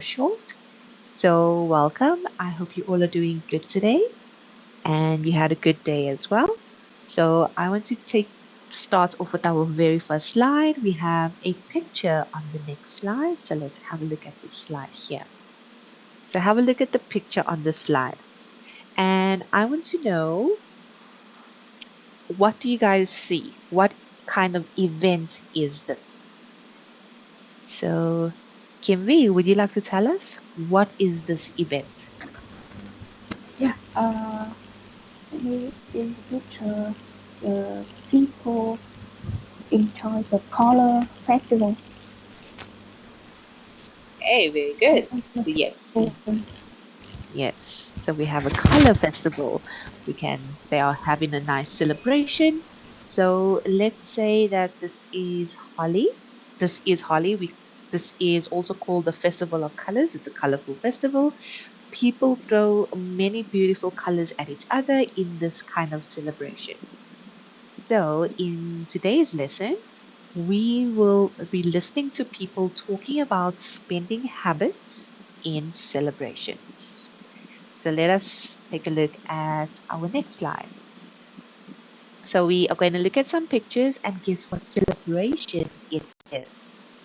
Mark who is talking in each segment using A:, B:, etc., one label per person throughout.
A: short. So, welcome. I hope you all are doing good today and you had a good day as well. So, I want to start off with our very first slide. We have a picture on the next slide. So, let's have a look at this slide here. So, have a look at the picture on this slide. And I want to know, what do you guys see? What kind of event is this? So, Kimvi, would you like to tell us what is this event?
B: Yeah, in the picture, the people enjoy the color festival.
A: Hey, very good. So yes, we have a color festival. They are having a nice celebration. So let's say that this is Holi. This is Holi. This is also called the Festival of Colors. It's a colorful festival. People throw many beautiful colors at each other in this kind of celebration. So, in today's lesson, we will be listening to people talking about spending habits in celebrations. So, let us take a look at our next slide. So, we are going to look at some pictures and guess what celebration it is.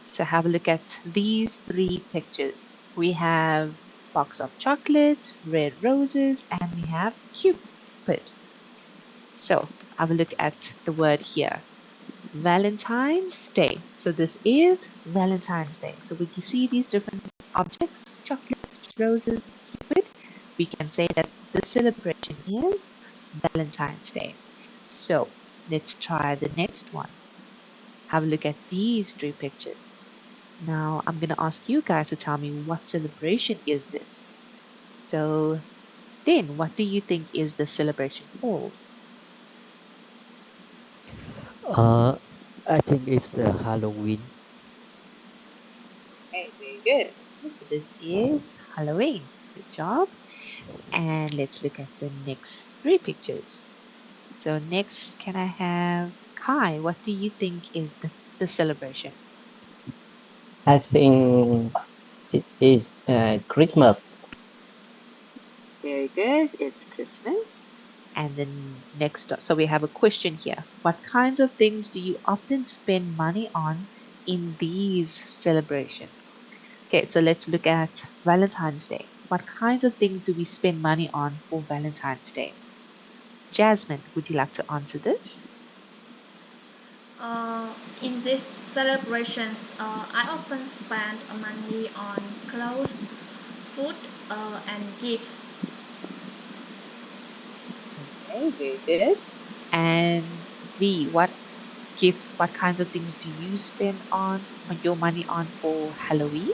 A: So, have a look at these three pictures. We have box of chocolate, red roses, and we have Cupid. So, have a look at the word here. Valentine's Day. So this is Valentine's Day. So when you see these different objects, chocolates, roses, Cupid, we can say that the celebration is Valentine's Day. So let's try the next one. Have a look at these three pictures. Now I'm going to ask you guys to tell me, what celebration is this? So then, what do you think is the celebration called?
C: Uh, I think it's Halloween.
A: Okay, very good. Okay, so this is Halloween. Good job. And let's look at the next three pictures. So next, can I have Kai? What do you think is the celebration?
D: I think it is Christmas.
A: Very good. It's Christmas. And then next, so we have a question here. What kinds of things do you often spend money on in these celebrations? Okay, so let's look at Valentine's Day. What kinds of things do we spend money on for Valentine's Day? Jasmine, would you like to answer this?
E: In these celebrations, I often spend money on clothes, food, and gifts.
A: Okay, very good. And V, what kinds of things do you spend on your money on for Halloween?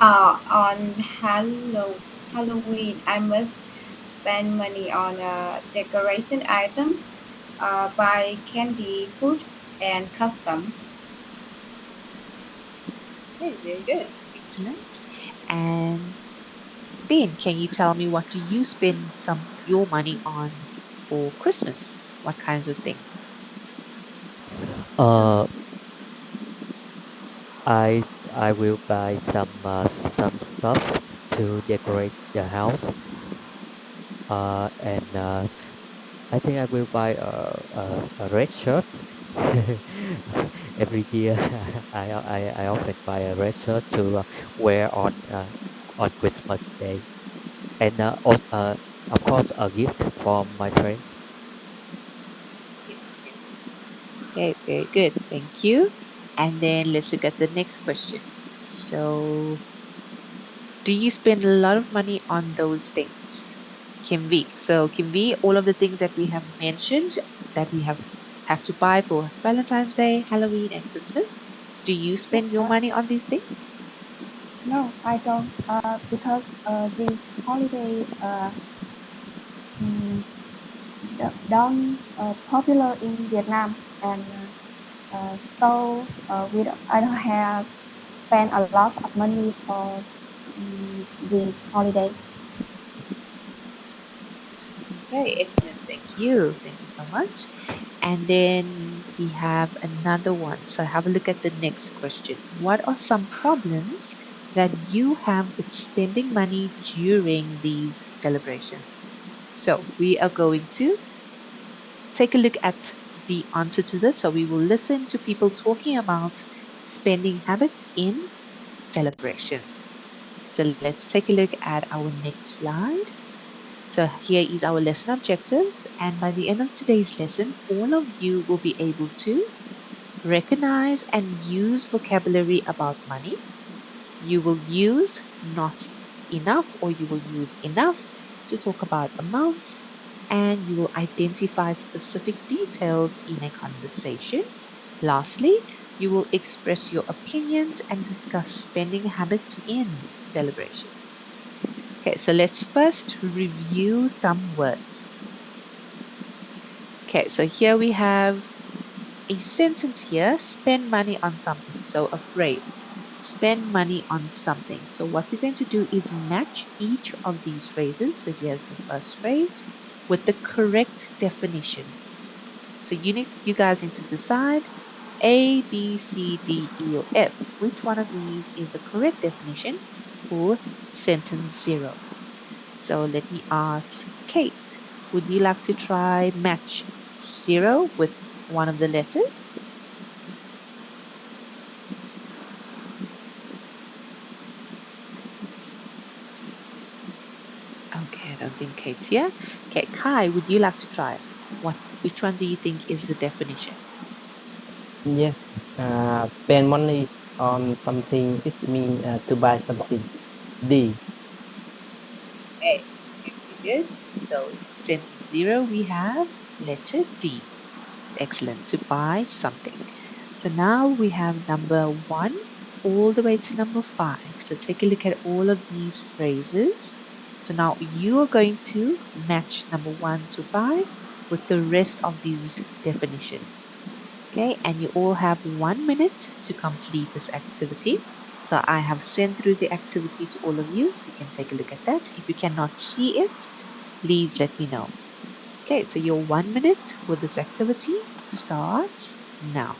B: On Halloween, I must spend money on decoration items, buy candy, food, and custom.
A: Okay, very good. Excellent. And then can you tell me, what do you spend your money on for Christmas? What kinds of things?
C: Uh, I will buy some stuff to decorate the house. And I think I will buy a red shirt. Every year, I often buy a red shirt to wear on Christmas Day, and of course a gift from my friends.
A: Yes. Okay, very good. Thank you. And then let's look at the next question. So, do you spend a lot of money on those things? Kim V. So, Kim V, all of the things that we have mentioned that we have to buy for Valentine's Day, Halloween, and Christmas, do you
B: Yeah,
A: spend your money on these things?
B: no, I don't, because this holiday mm, don't popular in Vietnam, and I don't have spend a lot of money for this holiday.
A: Okay, excellent. Thank you. Thank you so much. And then we have another one. So have a look at the next question. What are some problems that you have with spending money during these celebrations? So we are going to take a look at the answer to this. So we will listen to people talking about spending habits in celebrations. So let's take a look at our next slide. So here is our lesson objectives, and by the end of today's lesson, all of you will be able to recognize and use vocabulary about money. You will use not enough or you will use enough to talk about amounts, and you will identify specific details in a conversation. Lastly, you will express your opinions and discuss spending habits in celebrations. Okay, so let's first review some words. Okay, so here we have a sentence here, spend money on something. So a phrase, spend money on something. So what we're going to do is match each of these phrases. So here's the first phrase with the correct definition. So you guys need to decide A, B, C, D, E, or F. Which one of these is the correct definition for sentence 0? So let me ask Kate, would you like to try match 0 with one of the letters? Okay, I don't think Kate's here. Okay, Kai, would you like to try? Which one do you think is the definition?
D: Yes. Spend money on something is mean to buy something. D.
A: Okay, very good. So sentence 0, we have letter D. Excellent, to buy something. So now we have number 1 all the way to number 5. So take a look at all of these phrases. So now you are going to match number 1 to 5 with the rest of these definitions. Okay, and you all have 1 minute to complete this activity. So I have sent through the activity to all of you. You can take a look at that. If you cannot see it, please let me know. Okay, so your 1 minute with this activity starts now.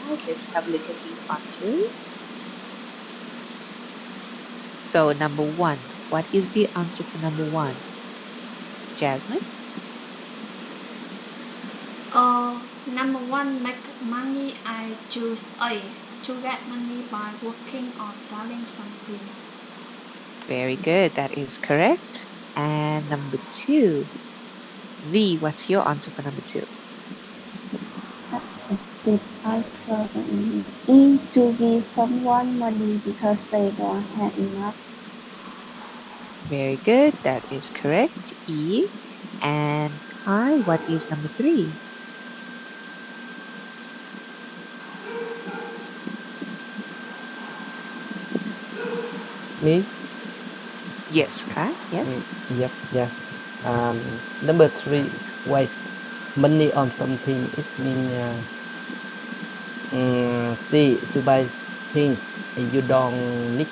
A: Right, let's have a look at these answers. So number 1, what is the answer for number 1? Jasmine?
E: Number one, make money. I choose A. To get money by working or selling something.
A: Very good, that is correct. And number 2, V, what's your answer for number 2?
F: The answer is to give someone money because they don't have enough.
A: Very good, that is correct. E. And Kai, what is number 3?
D: Me.
A: Yes, Kai, yes.
D: Yep. Yeah. Number 3. Waste money on something is mean C. To buy things you don't need.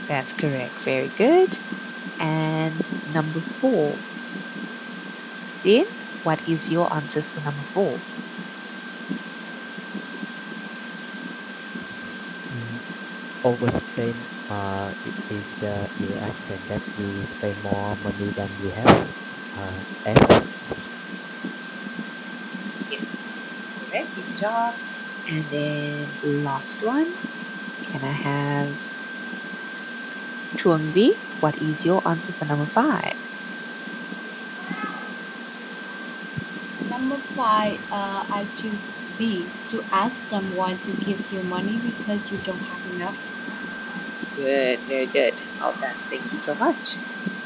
A: That's correct. Very good. And number 4. Then, what is your answer for number 4?
C: Mm, overspend is the action that we spend more money than we have. F.
A: job. And then last one, can I have Chuang V? What is your answer for number 5?
B: Number 5, I choose B, to ask someone to give you money because you don't have enough.
A: Good, very good. Well done. Thank you so much.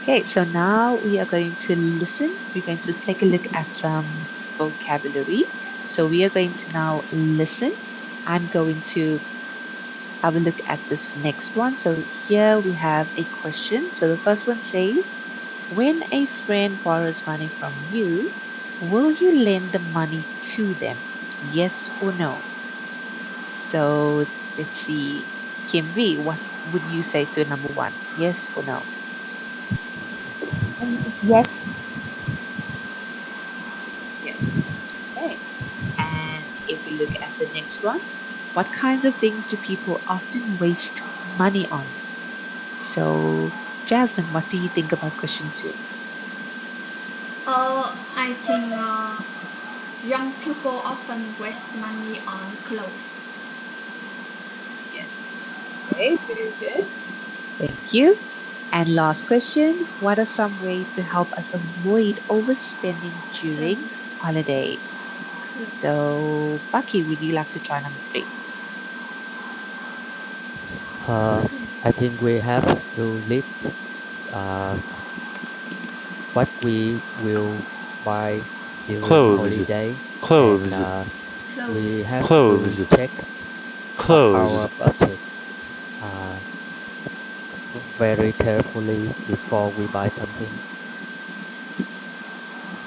A: Okay, so now we are going to listen. We're going to take a look at some vocabulary. So we are going to now listen. I'm going to have a look at this next one. So here we have a question. So the first one says, when a friend borrows money from you, will you lend the money to them? Yes or no? So let's see. Kim V, what would you say to number 1? Yes or no?
F: Yes.
A: Yes. Okay. And if we look at the next one, what kinds of things do people often waste money on? So, Jasmine, what do you think about question 2?
E: I think young people often waste money on clothes.
A: Yes. Okay, very good. Thank you. And last question, what are some ways to help us avoid overspending during
E: Clothes.
A: holidays?
E: Clothes.
A: So, Bucky, would you like to try number 3?
C: I think we have to list uh, what we will buy during
G: clothes,
C: holiday, and
G: clothes,
E: Clothes.
C: we have to
G: clothes,
C: check
G: clothes,
C: our budget uh, very carefully before we buy something.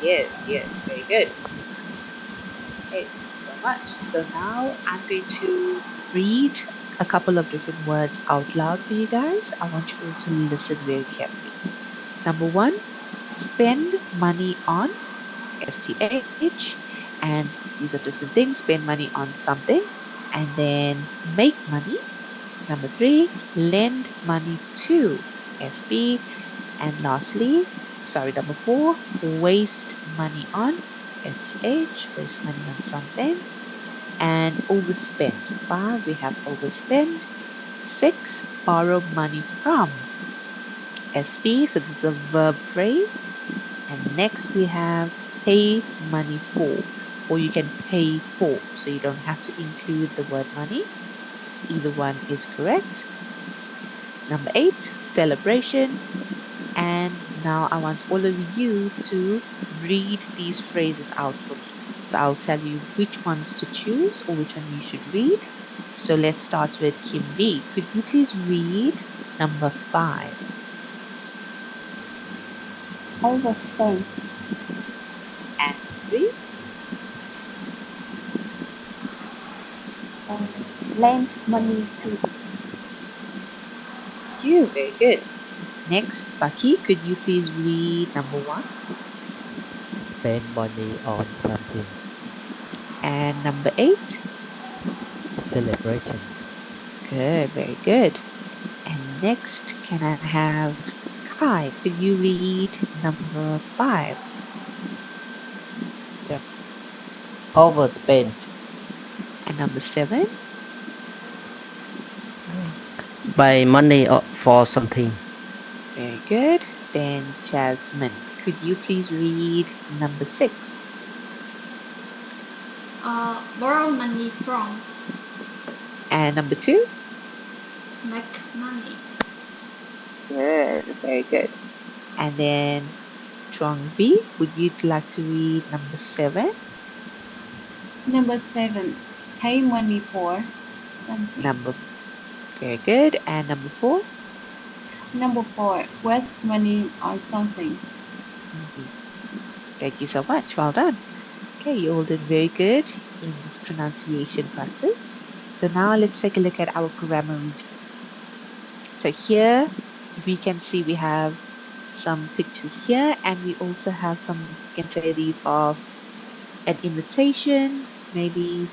A: Yes, yes, very good. Okay, thank you so much. So now I'm going to read a couple of different words out loud for you guys. I want you all to listen very carefully. Number 1, spend money on, STH, and these are different things. Spend money on something, and then make money. Number 3, lend money to, SB, and lastly, number 4, waste money on, SH, waste money on something, and overspend. 5, we have overspend. 6, borrow money from, SB, so this is a verb phrase. And next we have pay money for, or you can pay for, so you don't have to include the word money. Either one is correct. Number 8, celebration. And now I want all of you to read these phrases out for me. So I'll tell you which ones to choose or which one you should read. So let's start with Kim B. Could you please read number 5?
F: Overspend.
A: And 3?
F: Lend money to.
A: You, very good. Next, Faki, could you please read number 1
C: Spend money on something.
A: and number 8?
C: Celebration.
A: Good, very good. And next, can I have Kai? Could you read number 5
D: Yeah. Overspend.
A: and number 7?
D: Buy money for something.
A: Very good. Then Jasmine, could you please read number 6?
E: Borrow money from.
A: And number 2?
E: Make money.
A: Good, very good. And then Chuang V, would you like to read number 7?
B: Number 7, pay money for something.
A: Very good. And number 4?
B: Number 4, waste money on something.
A: Mhm. Thank you so much. Well done. Okay, you all did very good in this pronunciation practice. So now let's take a look at our grammar review. So here we can see we have some pictures here, and we also have some, you can say these are an invitation. Maybe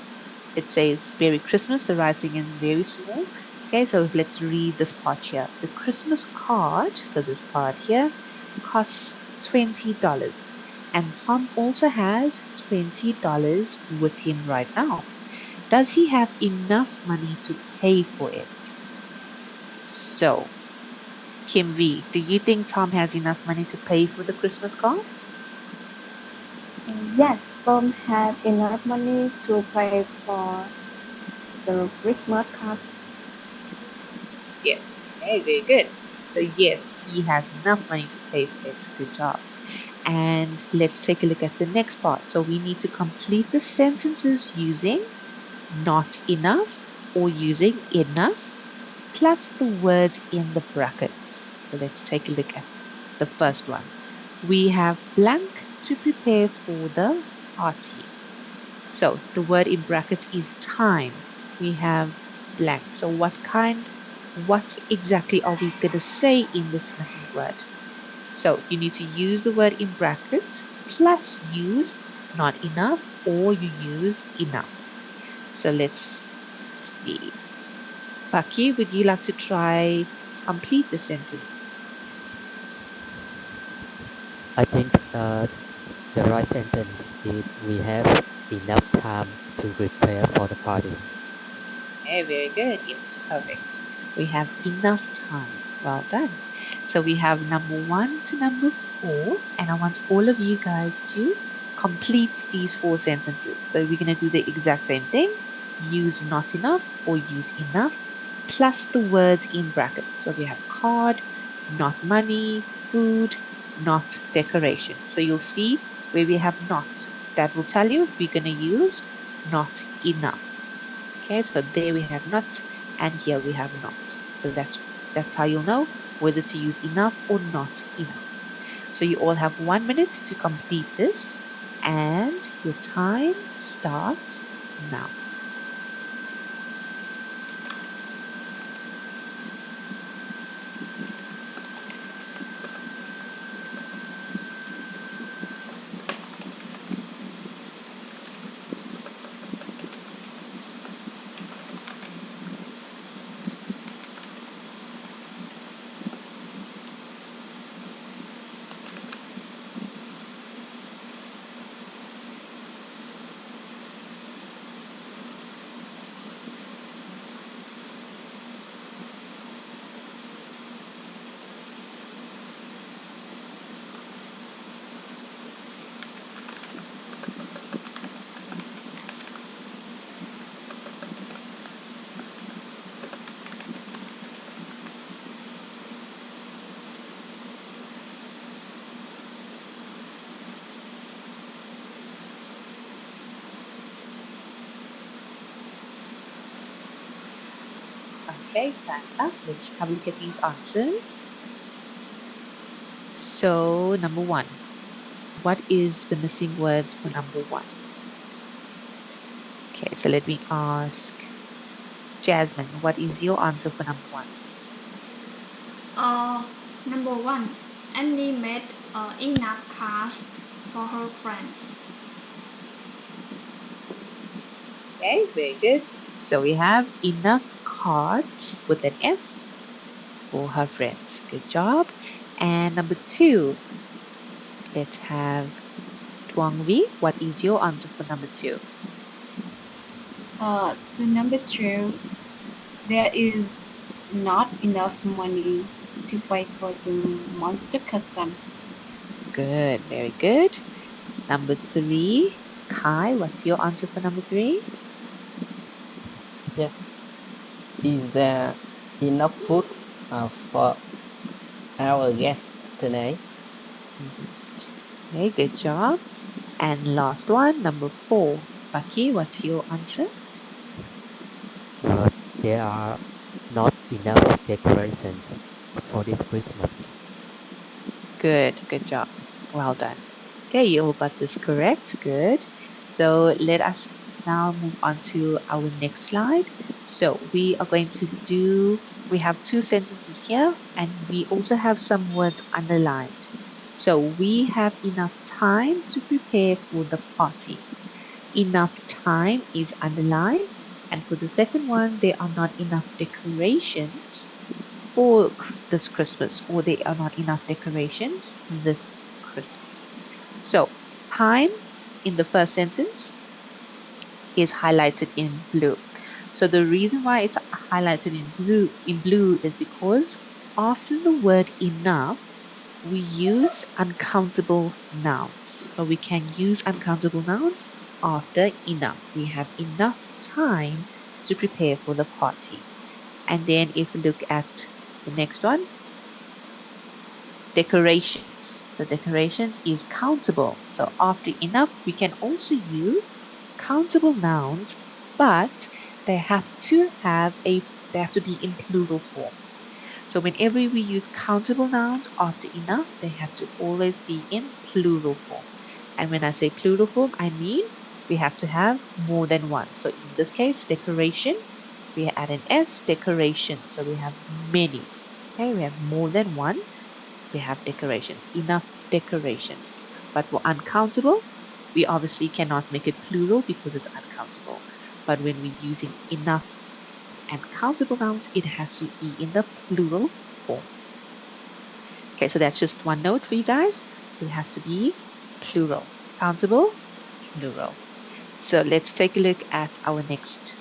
A: it says Merry Christmas. The writing is very small. Okay, so let's read this part here. The Christmas card, so this card here, costs $20. And Tom also has $20 with him right now. does he have enough money to pay for it? So, Kim V, do you think Tom has enough money to pay for the Christmas card?
F: Yes, Tom had enough money to pay for the Christmas cards.
A: Yes. Okay, very good. So yes, he has enough money to pay for it. Good job. And let's take a look at the next part. So we need to complete the sentences using not enough or using enough plus the words in the brackets. So let's take a look at the first one. We have blank to prepare for the party. So the word in brackets is time. We have blank. So what exactly are we going to say in this missing word? So you need to use the word in brackets plus use not enough or you use enough. So let's see. Paki, would you like to try complete the sentence?
C: I think the right sentence is we have enough time to prepare for the party.
A: Okay, very good. Yes, perfect. We have enough time. Well done. So we have number 1 to number 4, and I want all of you guys to complete these 4 sentences. So we're going to do the exact same thing. Use not enough or use enough plus the words in brackets. So we have card, not money, food, not decoration. So you'll see where we have not. That will tell you we're going to use not enough. Okay, so there we have not, and here we have not. So that's how you'll know whether to use enough or not enough. So you all have 1 minute to complete this, and your time starts now. Okay, time's up. Let's have a look at these answers. So, number 1. What is the missing words for number 1? Okay, so let me ask Jasmine, what is your answer for number 1?
E: Number 1. Annie made enough cards for her friends.
A: Okay, very good. So we have enough cards with an S for her friends. Good job. And number 2, let's have Tuang Vi. What is your answer for number 2?
B: The number 2, there is not enough money to pay for the monster customs.
A: Good, very good. Number 3, Kai, what's your answer for number 3?
D: Yes. Is there enough food for our guests today?
A: Okay, good job. And last one, number 4, Paki, what's your answer?
C: Uh, there are not enough decorations for this Christmas.
A: Good job. Well done. Okay, you all got this correct. Good. So let us now move on to our next slide. So we have 2 sentences here, and we also have some words underlined. So we have enough time to prepare for the party. Enough time is underlined. And for the second one, there are not enough decorations for this Christmas, or there are not enough decorations this Christmas. So, time in the first sentence, is highlighted in blue. So the reason why it's highlighted in blue is because after the word enough, we use uncountable nouns. So we can use uncountable nouns after enough. We have enough time to prepare for the party. And then if we look at the next one, decorations. The decorations is countable. So after enough, we can also use countable nouns, but they have to be in plural form. So whenever we use countable nouns after enough, they have to always be in plural form. And when I say plural form, I mean we have to have more than one. So in this case, decoration, we add an S, decoration. So we have many. Okay, we have more than one. We have decorations, enough decorations. But for uncountable, we obviously cannot make it plural because it's uncountable. But when we're using enough and countable nouns, it has to be in the plural form. Okay, so that's just one note for you guys. It has to be plural. Countable, plural. So let's take a look at our next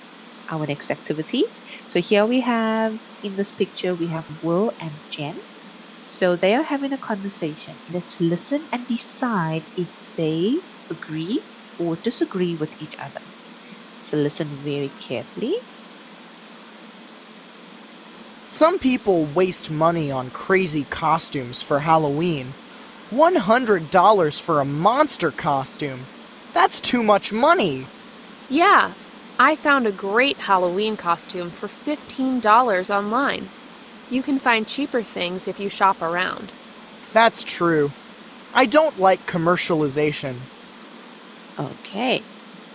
A: activity. So here we have, in this picture, we have Will and Jen. So they are having a conversation. Let's listen and decide if they agree or disagree with each other. So listen very carefully.
G: Some people waste money on crazy costumes for Halloween. $100 for a monster costume. That's too much money.
H: Yeah, I found a great Halloween costume for $15 online. You can find cheaper things if you shop around.
G: That's true. I don't like commercialization.
A: Okay,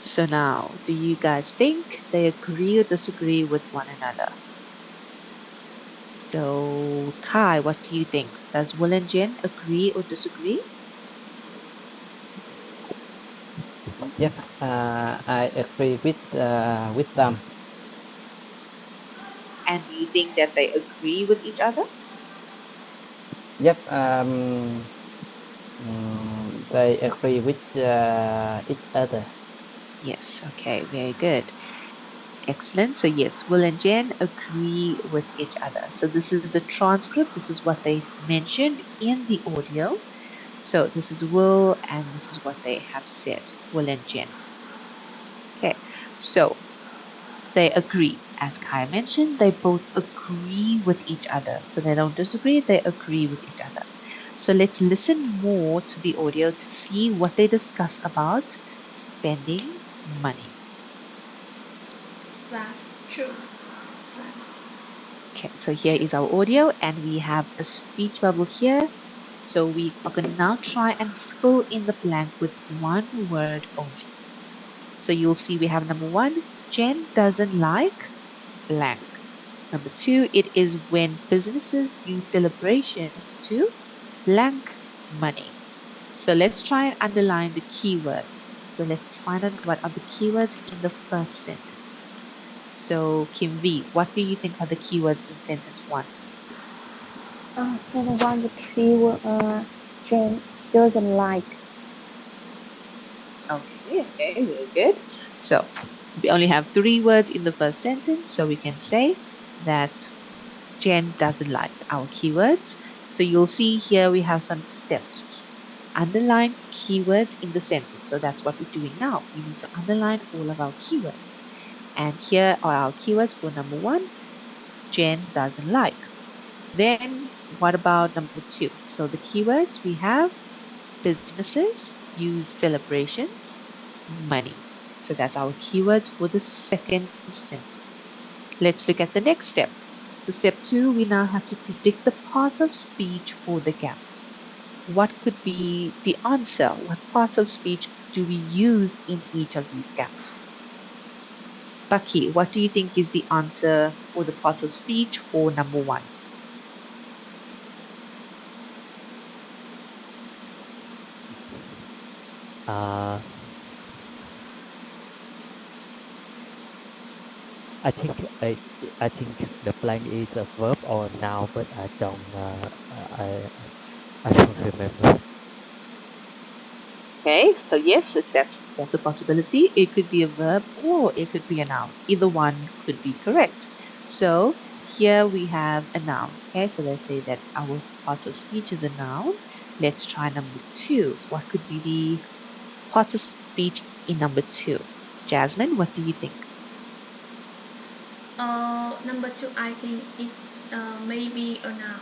A: so now, do you guys think they agree or disagree with one another? So, Kai, what do you think? Does Will and Jen agree or disagree?
D: Yep, I agree with them.
A: And do you think that they agree with each other?
D: Yep, they agree with each other.
A: Yes, okay, very good. Excellent. So yes, Will and Jen agree with each other. So this is the transcript. This is what they mentioned in the audio. So this is Will and this is what they have said, Will and Jen. Okay, so they agree. As Kai mentioned, they both agree with each other. So they don't disagree, they agree with each other. So let's listen more to the audio to see what they discuss about spending money.
E: That's true.
A: Okay, so here is our audio and we have a speech bubble here. So we are going to now try and fill in the blank with one word only. So you'll see we have number 1, Jen doesn't like blank. Number 2, it is when businesses use celebrations to blank money. So let's try and underline the keywords. So let's find out what are the keywords in the first sentence. So Kim V, what do you think are the keywords in sentence 1?
F: So the one with keyword Jen doesn't like.
A: Okay, very good. So we only have 3 words in the first sentence, so we can say that Jen doesn't like our keywords. So you'll see here we have some steps. Underline keywords in the sentence. So that's what we're doing now. We need to underline all of our keywords. And here are our keywords for number 1, Jen doesn't like. Then what about number 2? So the keywords we have businesses use celebrations, money. So that's our keywords for the second sentence. Let's look at the next step. So step 2, we now have to predict the part of speech for the gap. What could be the answer? What parts of speech do we use in each of these gaps? Bucky, what do you think is the answer for the parts of speech for number 1?
C: Uh, I think I think the blank is a verb or noun, but I don't remember.
A: Okay, so yes, that's a possibility. It could be a verb or it could be a noun. Either one could be correct. So here we have a noun. Okay, so let's say that our part of speech is a noun. Let's try number 2. What could be the part of speech in number 2? Jasmine, what do you think?
E: Number 2, I think it may be a noun.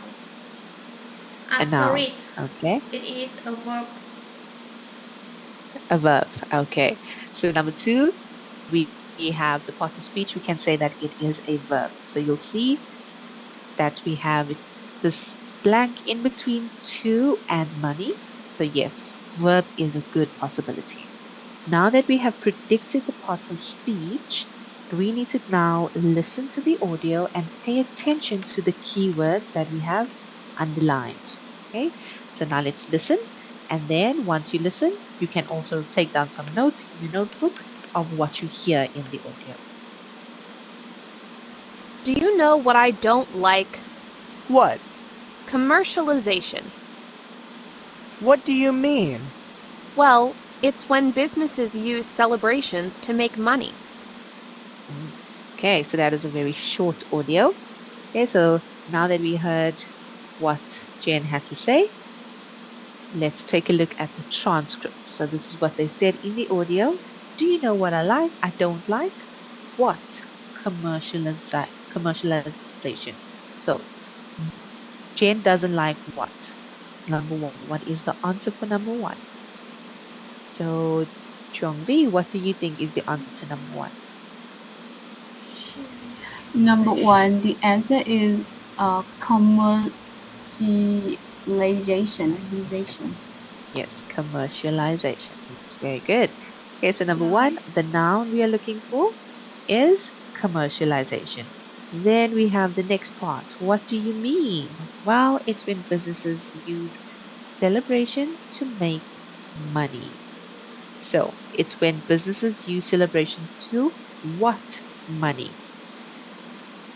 A: A noun.
E: Sorry,
A: Okay.
E: it is a verb.
A: A verb. Okay. So number 2, we have the part of speech. We can say that it is a verb. So you'll see that we have this blank in between to and money. So yes, verb is a good possibility. Now that we have predicted the part of speech, we need to now listen to the audio and pay attention to the keywords that we have underlined. Okay, so now let's listen. And then once you listen, you can also take down some notes in your notebook of what you hear in the audio.
H: Do you know what I don't like?
G: What?
H: Commercialization.
G: What do you mean?
H: Well, it's when businesses use celebrations to make money.
A: Okay, so that is a very short audio. Okay, so now that we heard what Jen had to say, let's take a look at the transcript. So this is what they said in the audio. Do you know what I like? I don't like? What? Commercialization. So Jen doesn't like what? Number 1. What is the answer for number 1? So Chuangvi, what do you think is the answer to number 1?
B: Number 1, the answer is commercialization.
A: Yes, commercialization. That's very good. Okay, so number 1, the noun we are looking for is commercialization. Then we have the next part. What do you mean? Well, it's when businesses use celebrations to make money. So it's when businesses use celebrations to what money?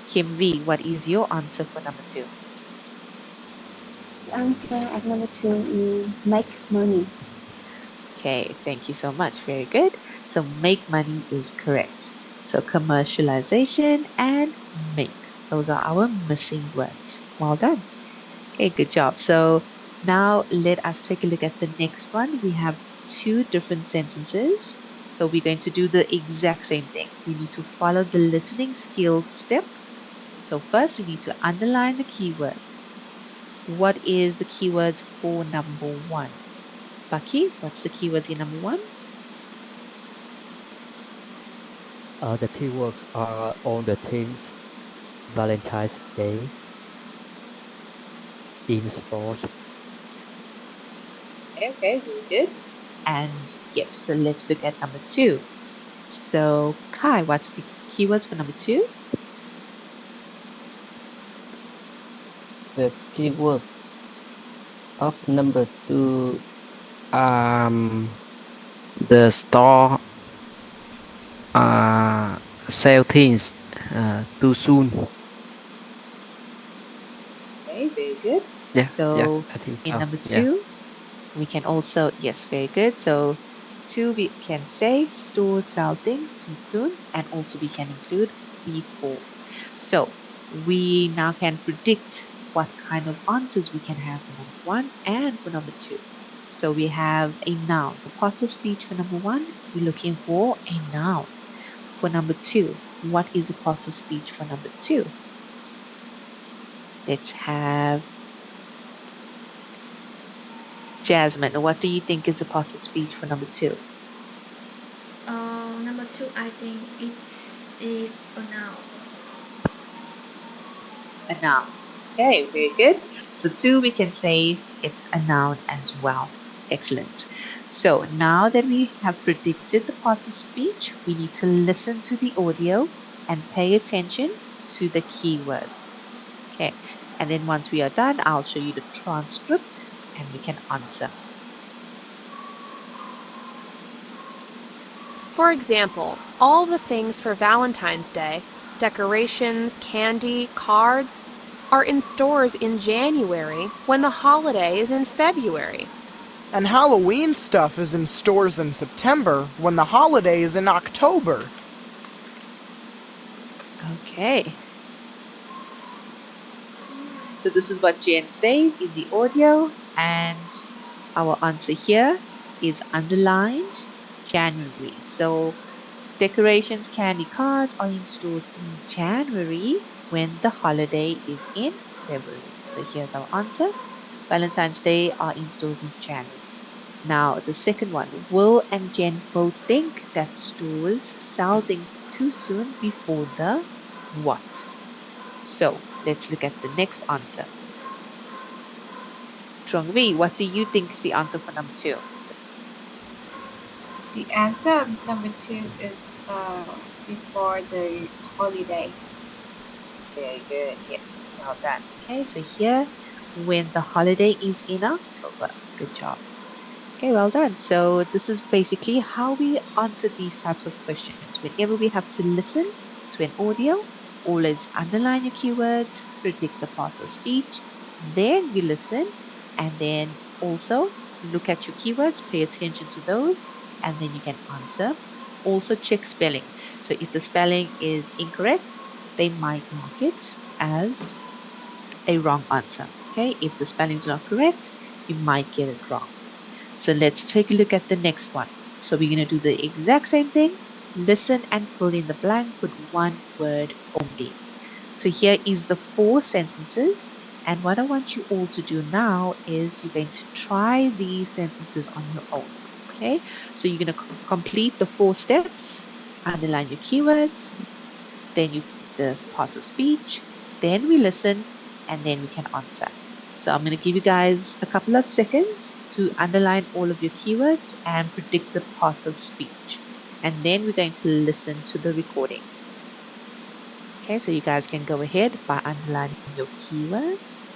A: Kim V, what is your answer for number 2?
F: The answer of number 2 is make money.
A: Okay, thank you so much. Very good. So make money is correct. So commercialization and make. Those are our missing words. Well done. Okay, good job. So now let us take a look at the next one. We have 2 different sentences. So we're going to do the exact same thing. We need to follow the listening skills steps. So first we need to underline the keywords. What is the keywords for number 1? Bucky, what's the keywords in number 1?
C: The keywords are all the things Valentine's Day in stores.
A: Okay, very good. And yes, so let's look at number 2. So Kai, what's the keywords for number 2?
D: The keywords of number 2 the store sell things too soon.
A: Okay, very good.
D: Yeah,
A: So
D: I think
A: in
D: so.
A: number 2, we can also, yes, very good. So 2, we can say stores sell things too soon, and also we can include before. So we now can predict what kind of answers we can have for number 1 and for number 2. So we have a noun. The part of speech for number 1, we're looking for a noun. For number 2, what is the part of speech for number 2? Let's have Jasmine. What do you think is the part of speech for number 2?
E: Number 2, I think it is a noun.
A: A noun. Okay, very good. So 2, we can say it's a noun as well. Excellent. So now that we have predicted the parts of speech, we need to listen to the audio and pay attention to the keywords. Okay, and then once we are done, I'll show you the transcript and we can answer.
H: For example, all the things for Valentine's Day, decorations, candy, cards, are in stores in January when the holiday is in February.
G: And Halloween stuff is in stores in September when the holiday is in October.
A: Okay. So this is what Jen says in the audio, and our answer here is underlined January. So decorations, candy cards are in stores in January when the holiday is in February. So here's our answer. Valentine's Day are in stores in January. Now, the second one, Will and Jen both think that stores sell things too soon before the what? So, let's look at the next answer. Trongvi, what do you think is the answer for number 2?
B: The answer of number 2 is before the holiday.
A: Very good. Yes, well done. Okay, so here, when the holiday is in October. Good job. Okay, well done. So this is basically how we answer these types of questions. Whenever we have to listen to an audio, always underline your keywords, predict the parts of speech, then you listen, and then also look at your keywords, pay attention to those, and then you can answer. Also check spelling. So if the spelling is incorrect, they might mark it as a wrong answer. Okay, if the spelling is not correct, you might get it wrong. So let's take a look at the next one. So we're going to do the exact same thing. Listen and fill in the blank with one word only. So here is the 4 sentences. And what I want you all to do now is you're going to try these sentences on your own. Okay, so you're going to complete the 4 steps, underline your keywords, then you pick the parts of speech, then we listen, and then we can answer. So I'm going to give you guys a couple of seconds to underline all of your keywords and predict the parts of speech. And then we're going to listen to the recording. Okay, so you guys can go ahead by underlining your keywords.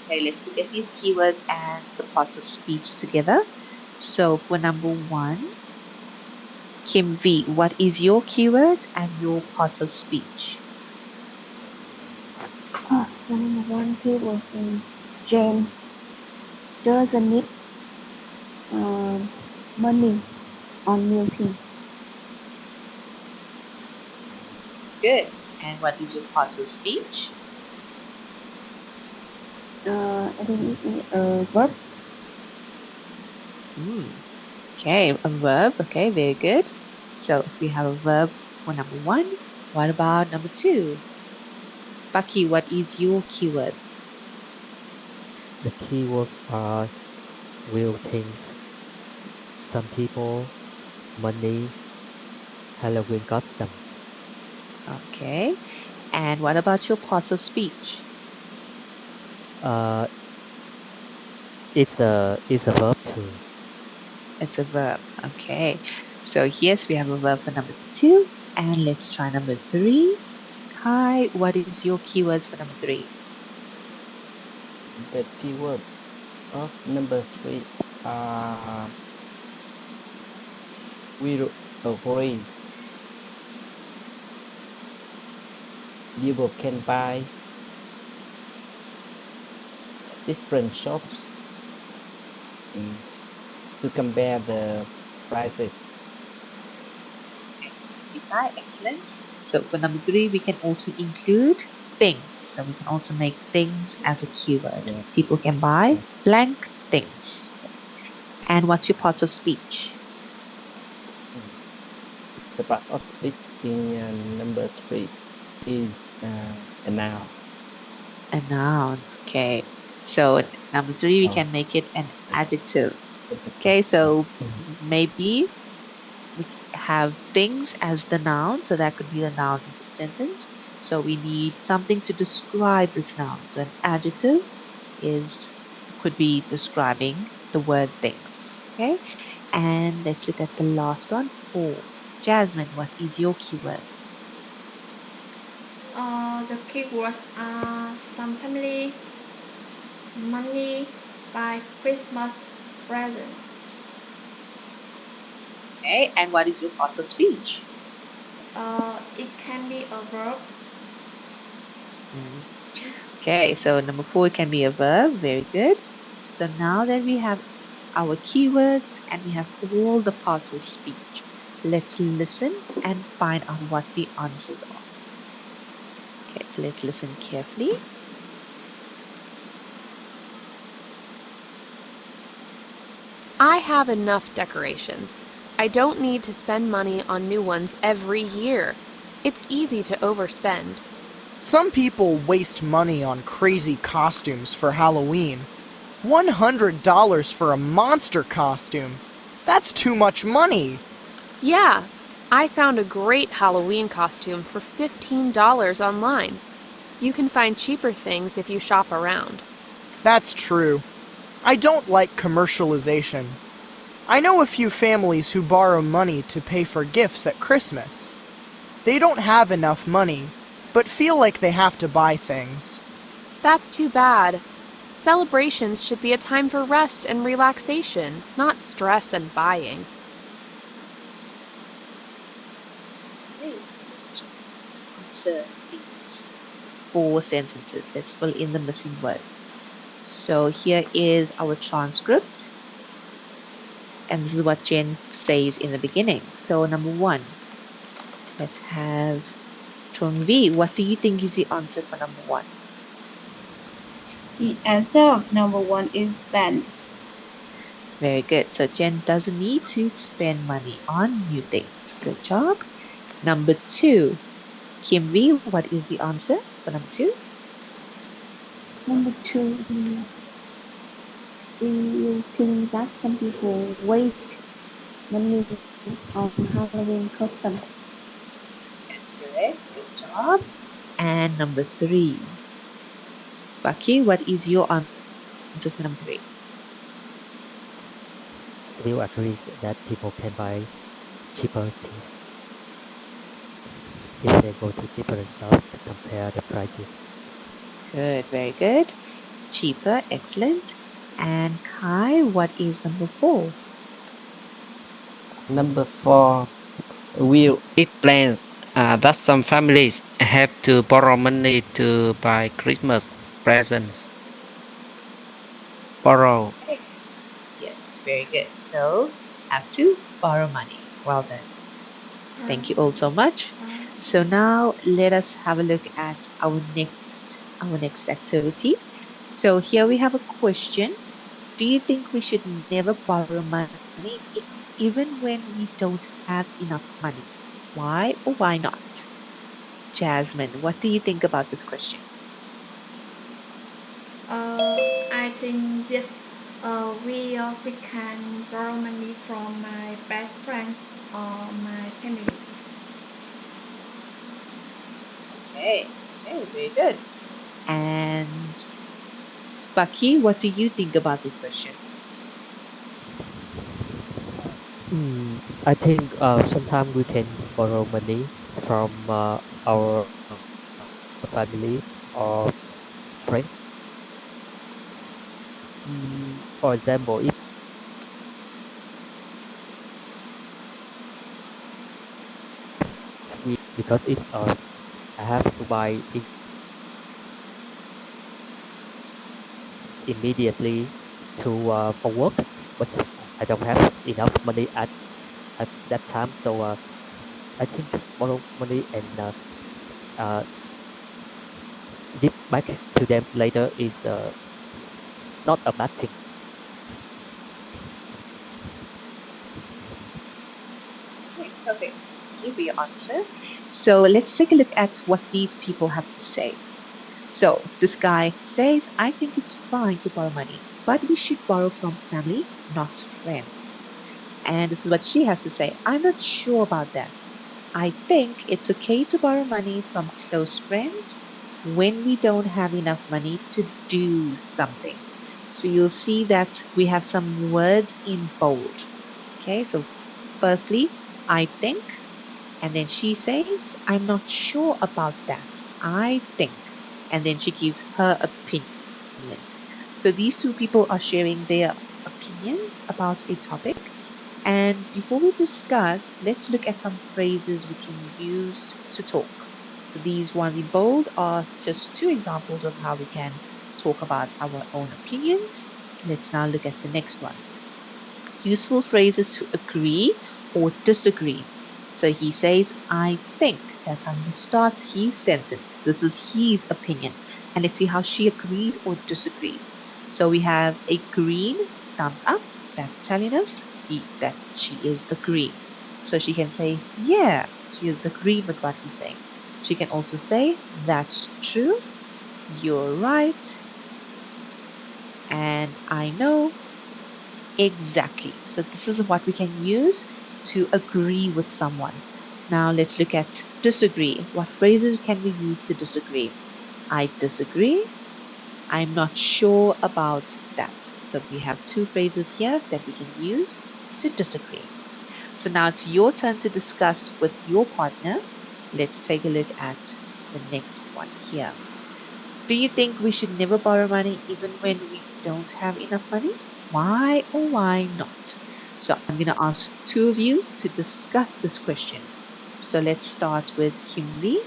A: Okay, let's look at these keywords and the parts of speech together. So for number 1, Kim V, what is your keywords and your parts of speech?
F: For number 1 keyword is Jane doesn't need money on milking.
A: Good. And what is your parts of speech?
F: I think it is a verb.
A: Okay, a verb. Okay, very good. So if we have a verb for number 1, what about number 2? Bucky, what is your keywords?
C: The keywords are real things, some people, money, Halloween customs.
A: Okay. And what about your parts of speech?
C: It's a verb too.
A: It's a verb. Okay. So yes, we have a verb for number 2. And let's try number 3. Kai, what is your keywords for number 3?
D: The keywords of number 3 are will raise. People can buy different shops to compare the prices.
A: Kai, excellent. So for number 3, we can also include things. So we can also make things as a keyword.
D: Yeah.
A: People can buy blank things. Yes. And what's your part of speech?
D: The part of speech in number 3 is a noun.
A: A noun. Okay. So number 3, we can make it an adjective. Okay, so maybe we have things as the noun, so that could be the noun in the sentence. So we need something to describe this noun. So an adjective could be describing the word things. Okay, and let's look at the last one. 4. Jasmine, what is your keywords?
E: The keywords are some families, money, buy Christmas presents.
A: Okay, and what is your part of speech?
E: It can be a verb.
A: Okay, so number 4 can be a verb. Very good. So now that we have our keywords and we have all the parts of speech, let's listen and find out what the answers are. Okay, so let's listen carefully.
H: I have enough decorations. I don't need to spend money on new ones every year. It's easy to overspend.
G: Some people waste money on crazy costumes for Halloween. $100 for a monster costume. That's too much money.
H: Yeah, I found a great Halloween costume for $15 online. You can find cheaper things if you shop around.
G: That's true. I don't like commercialization. I know a few families who borrow money to pay for gifts at Christmas. They don't have enough money, but feel like they have to buy things.
H: That's too bad. Celebrations should be a time for rest and relaxation, not stress and buying.
A: Okay, let's check. Answer these 4 sentences. Let's fill in the missing words. So here is our transcript. And this is what Jen says in the beginning. So number 1, let's have Chungvi. What do you think is the answer for number 1?
B: The answer of number 1 is spend.
A: Very good. So Jen doesn't need to spend money on new things. Good job. Number 2, Kimvi, what is the answer for number 2?
F: Number 2, we think that some people waste money on Halloween costume.
A: That's correct. Good job. And number 3, Bucky, what is your answer for number 3?
C: Will agrees that people can buy cheaper things if they go to different shops to compare the prices.
A: Good, very good. Cheaper, excellent. And Kai, what is number 4?
D: Number 4, will explains that some families have to borrow money to buy Christmas presents. Borrow.
A: Yes, very good. So, have to borrow money. Well done. Thank you all so much. So now let us have a look at our next activity. So here we have a question. Do you think we should never borrow money even when we don't have enough money? Why or why not? Jasmine, what do you think about this question?
E: I think yes. We can borrow money from my best friends or my family.
A: Okay, very good. And Bucky, what do you think about this question?
C: I think sometimes we can borrow money from our family or friends. For example, if because if I have to buy it immediately to for work, but I don't have enough money at that time, so I think borrow money and give back to them later is not a bad thing.
A: Okay, perfect. Thank you for your answer. So let's take a look at what these people have to say. So this guy says, I think it's fine to borrow money, but we should borrow from family, not friends. And this is what she has to say. I'm not sure about that. I think it's okay to borrow money from close friends when we don't have enough money to do something. So you'll see that we have some words in bold. Okay, so firstly, I think. And then she says, I'm not sure about that. I think. And then she gives her opinion. So these two people are sharing their opinions about a topic. And before we discuss, let's look at some phrases we can use to talk. So these ones in bold are just two examples of how we can talk about our own opinions. Let's now look at the next one. Useful phrases to agree or disagree. So he says, I think. That's how he starts his sentence. This is his opinion. And let's see how she agrees or disagrees. So we have a green thumbs up. That's telling us that she is agreeing. So she can say, yeah, she is agreeing with what he's saying. She can also say, that's true, you're right, and I know. Exactly. So this is what we can use to agree with someone. Now let's look at disagree. What phrases can we use to disagree? I disagree. I'm not sure about that. So we have two phrases here that we can use to disagree. So now it's your turn to discuss with your partner. Let's take a look at the next one here. Do you think we should never borrow money even when we don't have enough money? Why or why not? So I'm going to ask two of you to discuss this question. So let's start with Kimberly.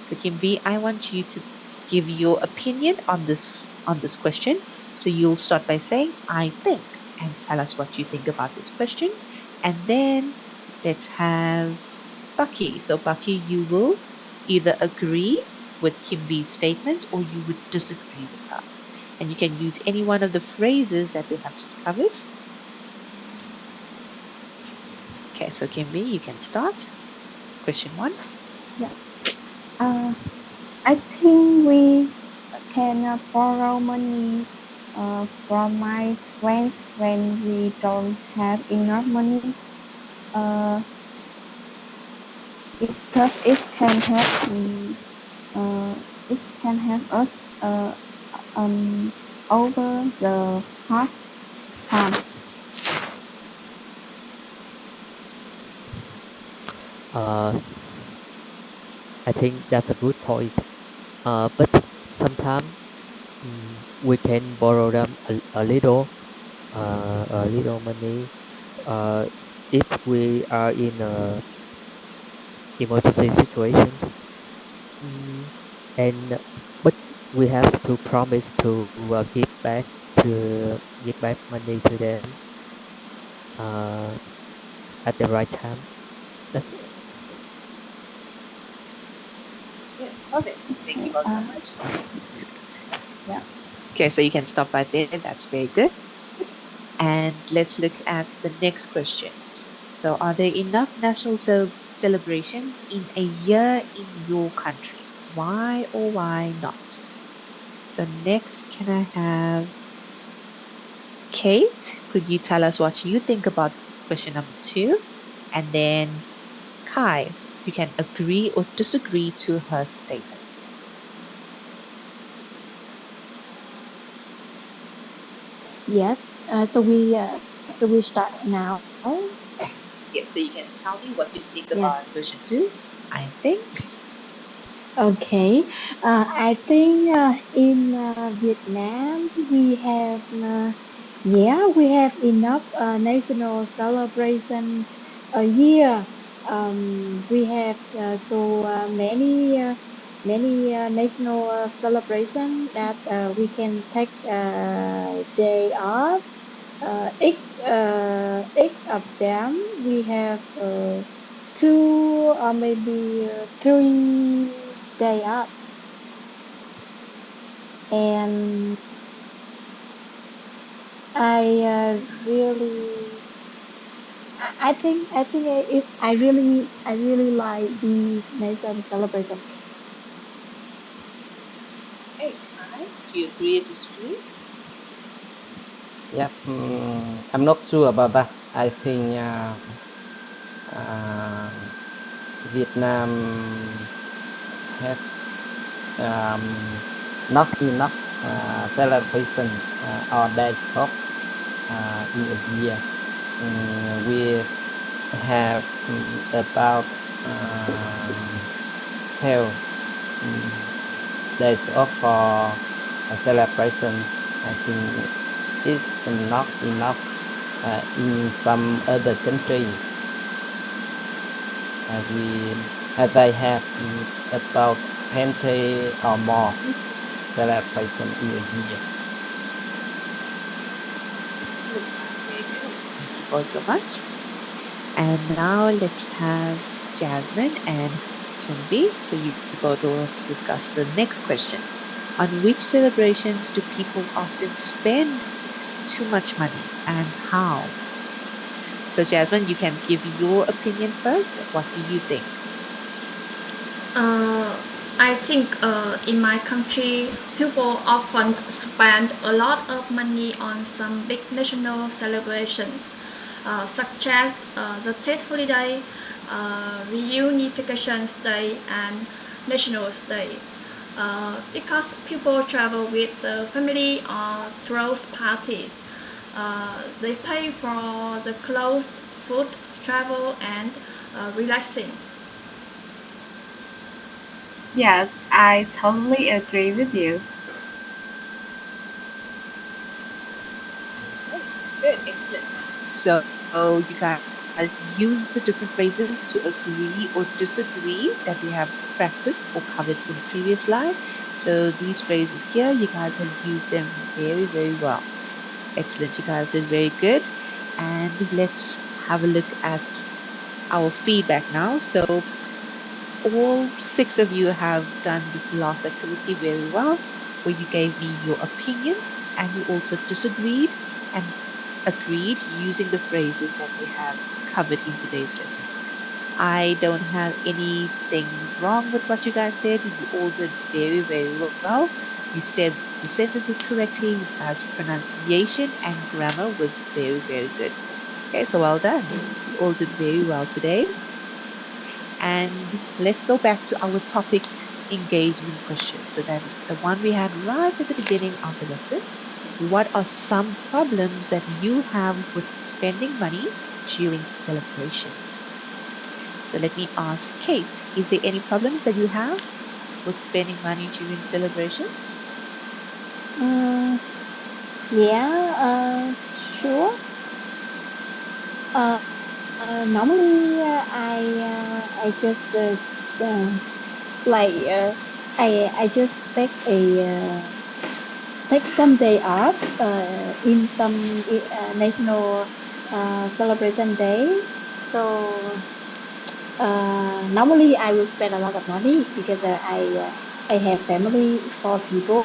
A: So Kimberly, I want you to give your opinion on this question. So you'll start by saying I think and tell us what you think about this question. And then let's have Bucky. So Bucky, you will either agree with Kimberly's statement or you would disagree with her. And you can use any one of the phrases that we have just covered. Okay, so Kimberly, you can start. Question 1.
F: Yeah. I think we can borrow money from my friends when we don't have enough money. Because it can help us over the hard time.
C: I think that's a good point. But sometimes we can borrow them a little money uh, if we are in emergency situations. Mm, and but we have to promise to give back money to them uh, at the right time. That's
A: Yes, perfect. Thank you both so much.
F: Yeah.
A: Okay, so you can stop right there. That's very good. And let's look at the next question. So, are there enough national celebrations in a year in your country? Why or why not? So, next, can I have Kate? Could you tell us what you think about question number 2? And then Kai, you can agree or disagree to her statement.
I: Yes. So we start now.
A: Yes, so you can tell me what you think
I: Yeah.
A: about question 2. I think.
I: Okay. I think in Vietnam we have enough national celebration a year. We have many national celebration that we can take day off. Eight of them we have two or maybe 3 day off, and I really I really like the nation celebration.
A: Hey, Kai, do you agree or disagree?
D: Yeah, I'm not sure about that. I think Vietnam has not enough celebration or days off in a year. have about 12 days off for a celebration. I think it's not enough in some other countries. They have about 20 or more celebration in a year.
A: Excellent. Very good. Thank you both so much. And now let's have Jasmine and Chunbi. So you both will discuss the next question. On which celebrations do people often spend too much money and how? So Jasmine, you can give your opinion first. What do you think?
E: I think in my country, people often spend a lot of money on some big national celebrations, such as the Tet holiday, Reunification Day, and National Day. Because people travel with the family or throw parties, they pay for the clothes, food, travel, and relaxing.
B: Yes, I totally agree with you.
A: Okay, good, excellent. So you guys use the different phrases to agree or disagree that we have practiced or covered in previous slide. So these phrases here, you guys have used them very, very well. Excellent, you guys did very good. And let's have a look at our feedback now. So all 6 of you have done this last activity very well, where you gave me your opinion and you also disagreed and agreed using the phrases that we have covered in today's lesson. I don't have anything wrong with what you guys said. You all did very, very well. You said the sentences correctly, pronunciation and grammar was very, very good. Okay, so well done. You all did very well today. And let's go back to our topic engagement question. So that the one we had right at the beginning of the lesson. What are some problems that you have with spending money during celebrations? So let me ask Kate, is there any problems that you have with spending money during celebrations?
I: Yeah, sure. Normally, I just like I just take some day off in some national celebration day. So normally I will spend a lot of money because I have family, 4 people,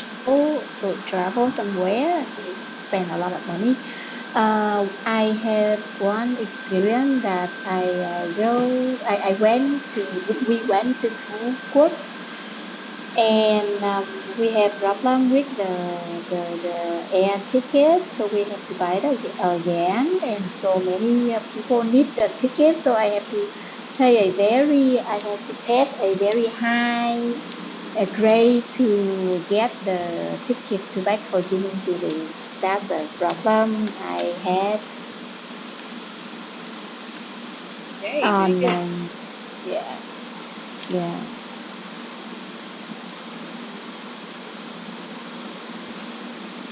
I: so travel somewhere, we spend a lot of money. I have one experience that I went to, we went to Phú Quốc, and we have problem with the air ticket, so we have to buy it again, and so many people need the ticket, so I have to pay a very high grade to get the ticket to back Ho Chi Minh City. That's the problem I had
A: Okay, very
I: on
A: good.
I: yeah, yeah.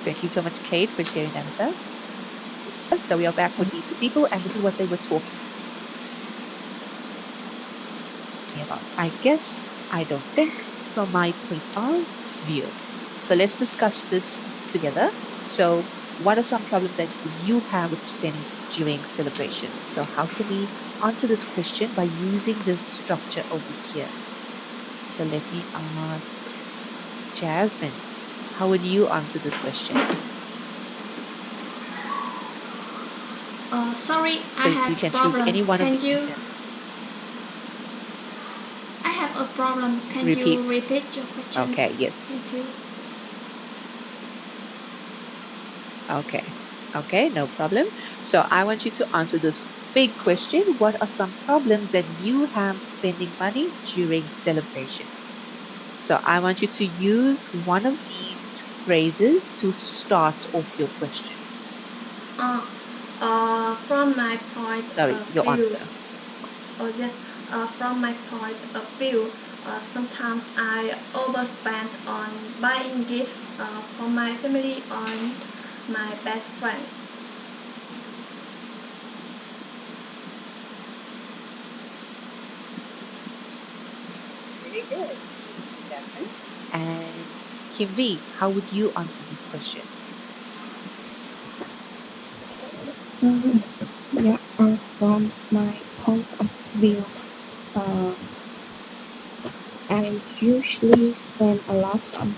A: Thank you so much, Kate, for sharing that with us. So we are back with these 2 people, and this is what they were talking about. I guess, I don't think, from my point of view. So let's discuss this together. So, what are some problems that you have with spending during celebration? So, how can we answer this question by using this structure over here? So, let me ask Jasmine, how would you answer this question?
E: Sorry,
A: So,
E: I
A: you
E: have
A: can choose
E: problem.
A: any one of
E: Can
A: these
E: you?
A: sentences.
E: I have a problem. Can
A: Repeat.
E: you repeat your questions?
A: Okay, yes.
E: Thank you.
A: Okay. Okay, no problem. So I want you to answer this big question. What are some problems that you have spending money during celebrations? So I want you to use one of these phrases to start off your question.
E: From my point
A: Sorry,
E: of
A: your
E: view,
A: answer.
E: or just from my point of view, sometimes I overspend on buying gifts for my family or my best friends.
A: Very good, Jasmine. And Kim V, how would you answer this question?
F: Yeah, from my point of view, uh, I usually spend a lot on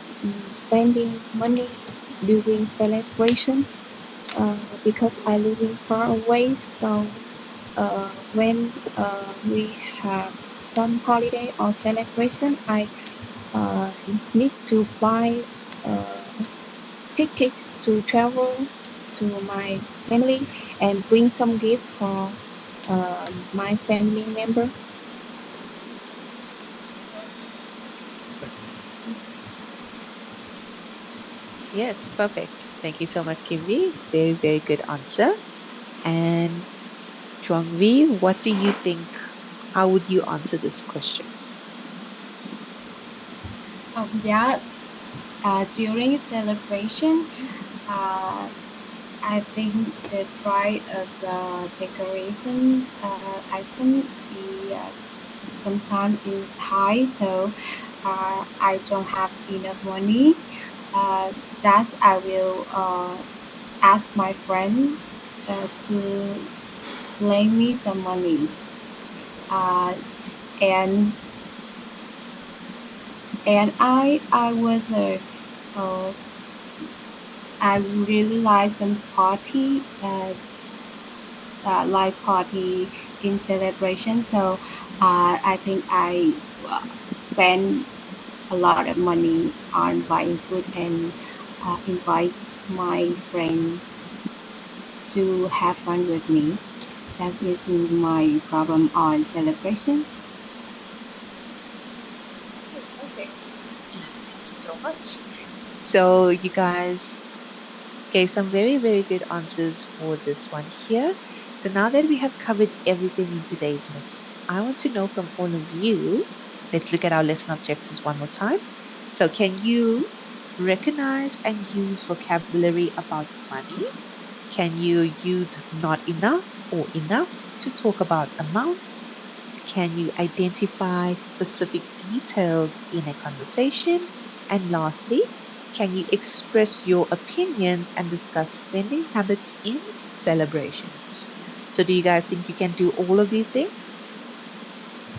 F: spending money during celebration because I living far away. So when we have some holiday or celebration, I need to buy ticket to travel to my family and bring some gift for my family member.
A: Yes, perfect. Thank you so much, Kim V. Very, very good answer. And Chuang V, what do you think? How would you answer this question?
B: Yeah, during celebration, uh, I think the price of the decoration item sometimes is high, so I don't have enough money. Thus, I will ask my friend to lend me some money, uh, and I was uh, I really like some party. Live party in celebration. So I think I spend a lot of money on buying food and invite my friend to have fun with me. That is my problem on celebration.
A: Okay, perfect. Thank you so much. So you guys gave some very, very good answers for this one here. So now that we have covered everything in today's lesson, I want to know from all of you, let's look at our lesson objectives one more time. So can you recognize and use vocabulary about money? Can you use not enough or enough to talk about amounts? Can you identify specific details in a conversation? And lastly, can you express your opinions and discuss spending habits in celebrations? So, do you guys think you can do all of these things?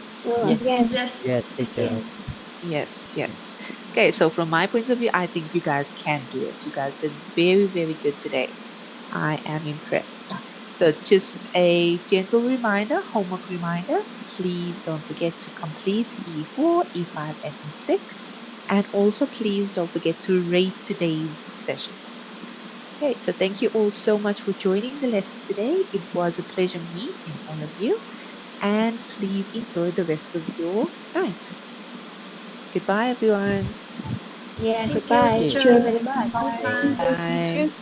I: Sure.
C: Yes,
F: Yes.
E: Yes,
C: yes,
E: we
C: teacher.
E: can.
A: Yes, yes. Okay, so from my point of view, I think you guys can do it. You guys did very, very good today. I am impressed. So, just a gentle reminder, homework reminder, please don't forget to complete E4, E5, and E6. And also, please don't forget to rate today's session. Okay, so thank you all so much for joining the lesson today. It was a pleasure meeting all of you. And please enjoy the rest of your night. Goodbye, everyone.
I: Yeah,
E: Thank you,
I: goodbye.
C: Okay.
I: Thank you
E: teacher.
I: very much.
B: Bye.
E: Goodbye.
B: Thank you,
A: Bye.
B: teacher.